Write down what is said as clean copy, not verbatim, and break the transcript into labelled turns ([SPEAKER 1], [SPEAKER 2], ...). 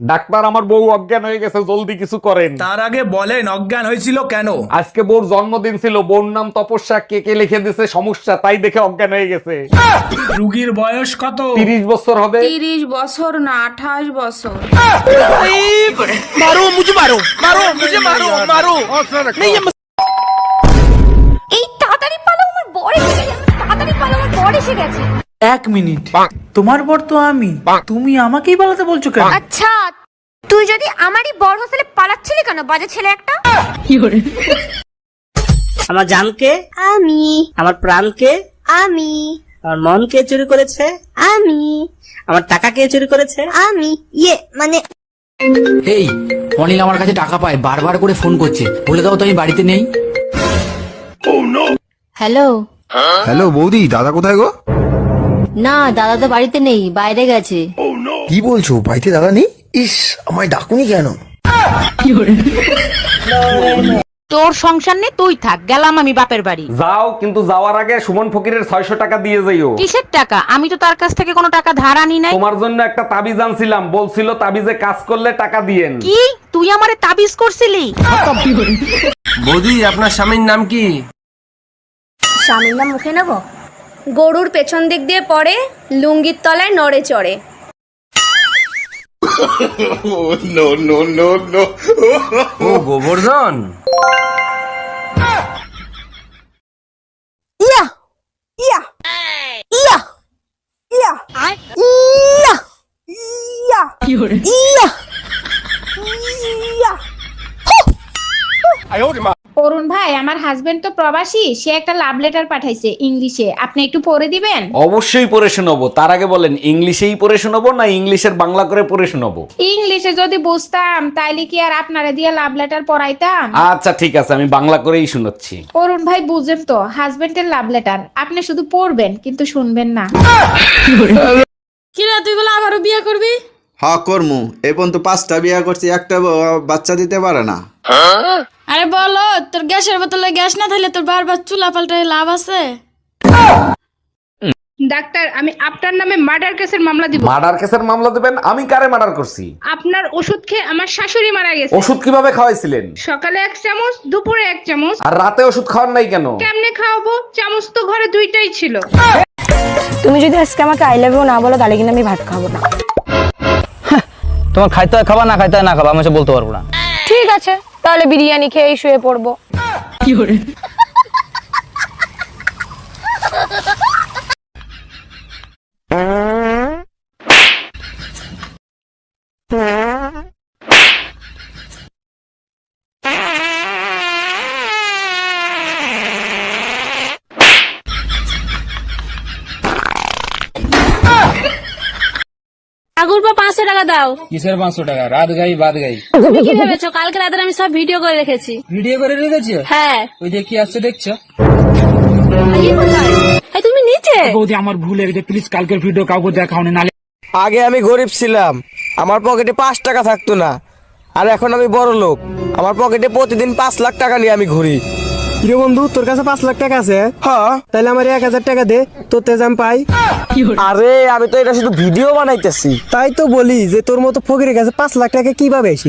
[SPEAKER 1] Doctor, আমার বউ অজ্ঞান হয়ে গেছে, জলদি কিছু করেন।
[SPEAKER 2] তার আগে বলেন অজ্ঞান হয়েছিল কেন?
[SPEAKER 1] আজকে বউর জন্মদিন ছিল, বউর নাম তপস্যা, কে লিখে দিছে সমস্যা, তাই দেখে অজ্ঞান হয়ে গেছে।
[SPEAKER 2] রুগীর বয়স কত?
[SPEAKER 1] 30 বছর হবে।
[SPEAKER 3] 30 বছর না 28 বছর।
[SPEAKER 4] এই তাড়াতাড়ি পালো, আমার বর এসে গেছে। তাড়াতাড়ি পালো, আমার বর এসে গেছে।
[SPEAKER 5] 1 মিনিট, তোমার বর তো আমি, তুমি আমাকেই পালাতে বলছো কেন?
[SPEAKER 4] আচ্ছা, তুই যদি আমারই বর হোস্টেলে পালাচ্ছিলি কেন, বাজে ছেলে একটা?
[SPEAKER 6] আমার জানকে,
[SPEAKER 4] আমি
[SPEAKER 6] আমার প্রাণকে,
[SPEAKER 4] আমি
[SPEAKER 6] আমার মনকে চুরি করেছে,
[SPEAKER 4] আমি
[SPEAKER 6] আমার টাকা কে চুরি করেছে?
[SPEAKER 4] আমি মানে
[SPEAKER 7] এই অনিল আমার কাছে টাকা পায়, বারবার করে ফোন করছে, বলে দাও তো আমি বাড়িতে নেই।
[SPEAKER 8] হ্যালো।
[SPEAKER 9] হ্যালো বৌদি, দাদা কোথায় গো?
[SPEAKER 8] না, দাদা তো বাড়িতে নেই, বাইরে গেছে।
[SPEAKER 9] কি বলছো, বাড়িতে দাদা নেই? ইস, আমায় ডাকুনি কেন?
[SPEAKER 3] তোর সংসার নেই, তুই থাক, গেলাম আমি বাপের বাড়ি।
[SPEAKER 1] যাও, কিন্তু যাওয়ার আগে সুমন ফকিরের 600 টাকা দিয়ে যাইও।
[SPEAKER 3] কিসের টাকা? আমি তো তার কাছ থেকে কোনো টাকা ধার আনি নাই।
[SPEAKER 1] তোমার জন্য একটা তাবিজ আনছিলাম, বলছিল তাবিজে কাজ করলে টাকা দিয়েন।
[SPEAKER 3] কি তুই আমারে তাবিজ করছিলি?
[SPEAKER 2] বৌদি, আপনার স্বামীর নাম কি?
[SPEAKER 4] স্বামীর নাম মুখে নেব? গরুর পেছন দিক দিয়ে পড়ে, লুঙ্গির তলায় নড়ে চড়ে।
[SPEAKER 2] ও গোবর্ধন।
[SPEAKER 4] ইয়া ইয়া ইয়া ইয়া ইয়া ইয়া ইয়া ইয়া।
[SPEAKER 10] অরুণ ভাই, আমার হাজবেন্ড তো প্রবাসী, সে একটা লাভ লেটার পাঠাইছে ইংলিশে, আপনি একটু পড়ে দিবেন?
[SPEAKER 1] অবশ্যই পড়ে শোনাবো। তার আগে বলেন, ইংলিশেই পড়ে শোনাবো না ইংলিশের বাংলা করে পড়ে শোনাবো?
[SPEAKER 10] ইংলিশে যদি বুঝতাম তাইলে কি আর আপনারে দিয়ে লাভ লেটার পড়াইতাম?
[SPEAKER 1] আচ্ছা ঠিক আছে, আমি বাংলা করেই শোনাচ্ছি।
[SPEAKER 10] অরুণ ভাই, বুঝেন তো, হাজবেন্ডের লাভ লেটার, আপনি শুধু পড়বেন কিন্তু শুনবেন না।
[SPEAKER 3] কিরে, তুই বলে আবারও বিয়ে করবি?
[SPEAKER 11] হ্যাঁ করমু, এই পর্যন্ত 5টা বিয়ে করছি, একটা বাচ্চা দিতে পারে না।
[SPEAKER 3] আরে বলো, তোর গ্যাসের বোতলে গ্যাস না থাকলে তোর বারবার চুলা পাল্টায় লাভ আছে?
[SPEAKER 10] ডাক্তার, আমি আপনার নামে মার্ডার কেসের মামলা দিব।
[SPEAKER 1] মার্ডার কেসের মামলা দেবেন? আমি কারে মার্ডার করছি?
[SPEAKER 10] আপনার ওষুধ খেয়ে আমার শাশুড়ি মারা গেছে।
[SPEAKER 1] ওষুধ কিভাবে খাওয়াইছিলেন?
[SPEAKER 10] সকালে 1 চামচ, দুপুরে 1 চামচ।
[SPEAKER 1] আর রাতে ওষুধ খাওয়ার নাই কেন?
[SPEAKER 10] কেমনে খাওয়াবো? চামচ তো ঘরে 2টাই ছিল।
[SPEAKER 4] তুমি যদি আজকে আমাকে আই লাভ ইউ না বলো, তাহলে কিন্তু আমি ভাত খাবো না।
[SPEAKER 7] তোমার খাইতে হয় খাবা, না খাইতে হয় না খাবা, আমি সে বলতে পারবো না।
[SPEAKER 4] ঠিক আছে, তাহলে বিরিয়ানি খেয়ে শুয়ে পড়বো।
[SPEAKER 3] ঠাকুর পা 500 টাকা দাও।
[SPEAKER 7] কিসের 500 টাকা? রাত গাই বাদ গাই।
[SPEAKER 3] তুমি কি ভেবেছো কালকে রাতে আমি সব ভিডিও করে রেখেছি?
[SPEAKER 7] ভিডিও করে রেখেছো?
[SPEAKER 3] হ্যাঁ।
[SPEAKER 7] ওই যে কি আসছে দেখছো?
[SPEAKER 3] এই কোথায়? এই তুমি নিচে?
[SPEAKER 7] বৌদি, আমার ভুল হয়ে গেছে, প্লিজ কালকের ভিডিও কাউকে দেখাও না।
[SPEAKER 5] আগে আমি গরিব ছিলাম, আমার পকেটে 5 টাকা থাকতো না, আর এখন আমি বড় লোক, আমার পকেটে প্রতিদিন 5 লাখ টাকা নিয়ে আমি ঘুরি।
[SPEAKER 9] কিরে বন্ধু, তোর কাছে 5 লাখ টাকা আছে?
[SPEAKER 5] হ্যাঁ,
[SPEAKER 9] তাহলে আমার 1000 টাকা দে, তোর তেজাম পাই।
[SPEAKER 5] আরে আমি তো এটা শুধু ভিডিও বানাইতেছি।
[SPEAKER 9] তাই তো বলি যে তোর মতো ফকিরের কাছে 5 লাখ টাকা কিভাবে আসি?